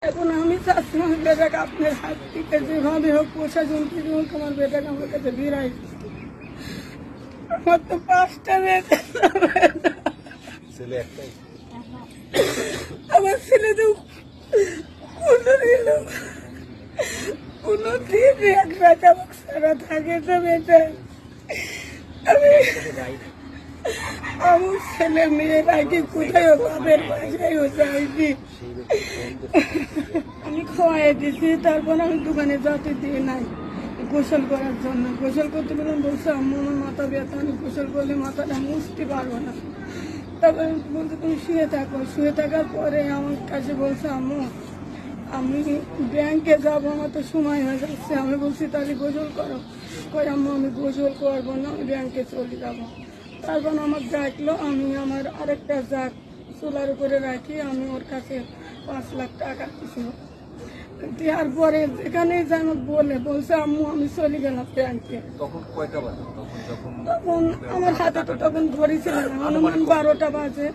এখন আমি চাচ্ছি আমার বেটাকে আপনার হাত থেকে যেভাবে হোক প্রশাসন থেকে হোক আমার বেটাকে আমার কাছে ফিরাই। আমার তো 5টা বেটা, আমার ছেলে তো কোনদিন এক রাত আমার সারা থাকে তো বেটা। আমার ছেলে মেয়ের আগে কোথায় বাপের বাসায় যাইনি, আমি খাওয়াই দিছি। তারপর আমি দোকানে যেতে দিয়ে নাই গোসল করার জন্য। গোসল করতে গেলাম, বলছে আম্মু আমার মাথা ব্যথা, আমি গোসল করলে মাথাটা মুছতে পারবো না। তারপরে বলছে তুমি শুয়ে থাকো। শুয়ে থাকার পরে আমার কাছে বলছে আম্মু আমি ব্যাংকে যাবো, আমার তো সময় হয়ে যাচ্ছে। আমি বলছি তাহলে গোসল করো। কই আম্মু আমি গোসল করবো না, আমি ব্যাংকে চলে যাবো। তারপর আমার ডাকলো, আমি আমার আরেকটা জাগ চুলার উপরে রাখি, আমি ওর কাছে 5 লাখ টাকা দিয়েছিল। দেওয়ার পরে এখানে যেন বলছে আম্মু আমি চলে গেলাম ব্যাংকে। তখন আমার হাতে তো তখন ধরেছিলাম, অনুমান 12টা বাজে।